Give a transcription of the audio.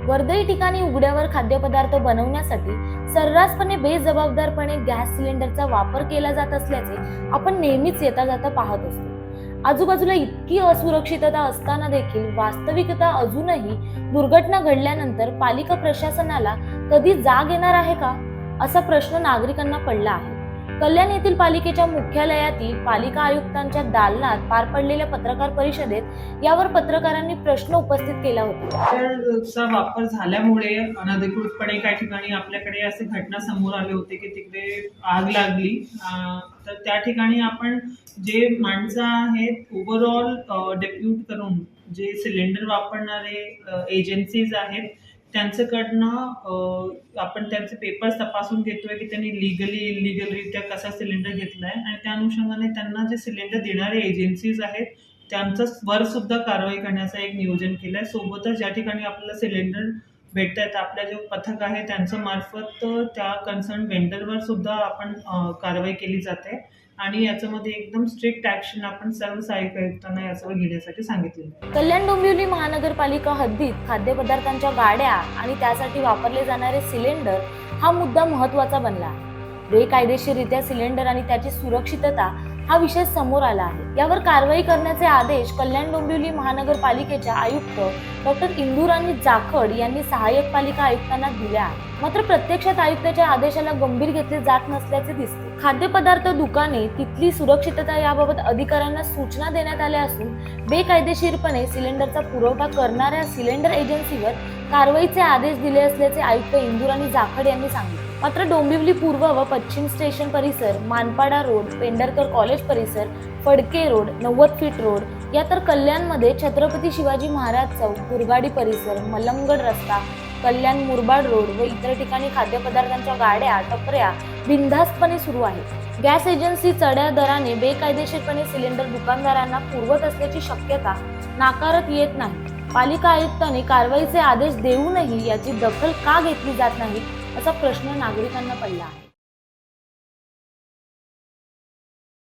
वर्दळी ठिकाणी उघड्यावर खाद्यपदार्थ बनवण्यासाठी सर्रासपणे बेजबाबदारपणे गॅस सिलेंडरचा वापर केला जात असल्याचे आपण नेहमीच येता जाता पाहत असतो. आजूबाजूला इतकी असुरक्षितता असताना देखील वास्तविकता अजूनही दुर्घटना घडल्यानंतर पालिका प्रशासनाला कधी जाग येणार आहे का, असा प्रश्न नागरिकांना पडला आहे. कल्याण येथील पालिकेच्या मुख्यालयातील पालिका आयुक्तांच्या दालनात पार पडलेल्या पत्रकार परिषदेत यावर पत्रकारांनी प्रश्न उपस्थित केला होता. चा वापर झाल्यामुळे अनधिकृतपणे काही ठिकाणी आपल्याकडे असे घटना समोर आले होते की तिकडे आग लागली. तर त्या ठिकाणी आपण जे माणसं आहेत ओव्हरऑल डेप्यूट करून जे सिलेंडर वापरणारे एजन्सीज आहेत त्यांच्याकडनं आपण त्यांचे पेपर्स तपासून घेतोय की त्यांनी लिगली इलिगलरित्या कसा सिलेंडर घेतलाय आणि त्या अनुषंगाने त्यांना जे सिलेंडर देणारे एजन्सीज आहेत त्यांचं वर सुद्धा कारवाई करण्याचं एक नियोजन केलंय. सोबतच ज्या ठिकाणी आपल्याला सिलेंडर भेटतात आपल्या जे पथक आहे त्यांच्या मार्फत त्या कन्सर्न वेंडरवर सुद्धा आपण कारवाई केली जाते आणि याच्यामध्ये एकदम स्ट्रिक्ट ऍक्शन आपण सर्व सहाय्यक आयुक्तांना याच्यावर घेण्यासाठी सांगितलेलं आहे. कल्याण डोंबिवली महानगरपालिका हद्दीत खाद्यपदार्थांच्या गाड्या आणि त्यासाठी वापरले जाणारे सिलेंडर हा मुद्दा महत्त्वाचा बनला आहे. बेकायदेशीररित्या सिलेंडर आणि त्याची सुरक्षितता हा विषय समोर आला आहे. यावर कारवाई करण्याचे आदेश कल्याण डोंबिवली महानगरपालिकेच्या आयुक्त डॉक्टर इंदुराणी जाखड यांनी सहाय्यक पालिका आयुक्तांना दिले आहे. मात्र प्रत्यक्षात आयुक्ताच्या आदेशाला गंभीर घेतले जात नसल्याचे दिसते. खाद्यपदार्थ दुकाने तिथली सुरक्षितता याबाबत अधिकाऱ्यांना सूचना देण्यात आल्या असून बेकायदेशीरपणे सिलेंडरचा पुरवठा करणाऱ्या सिलेंडर एजन्सीवर कारवाईचे आदेश दिले असल्याचे आयुक्त इंदुराणी जाखड यांनी सांगितले. मात्र डोंबिवली पूर्व व पश्चिम स्टेशन परिसर, मानपाडा रोड, पेंढरकर कॉलेज परिसर, फडके रोड, 90 फीट रोड या तर कल्याणमध्ये छत्रपती शिवाजी महाराज चौक, दुर्गाडी परिसर, मलंगड रस्ता, कल्याण मुरबाड रोड व इतर ठिकाणी खाद्यपदार्थांच्या गाड्या टपऱ्या बिनधास्तपणे सुरू आहेत. गॅस एजन्सी चढ्या दराने बेकायदेशीरपणे सिलेंडर दुकानदारांना पुरवत असल्याची शक्यता नाकारत येत नाही. पालिका आयुक्तांनी कारवाईचे आदेश देऊनही याची दखल का घेतली जात नाही असा प्रश्न नागरिकांना पडला आहे.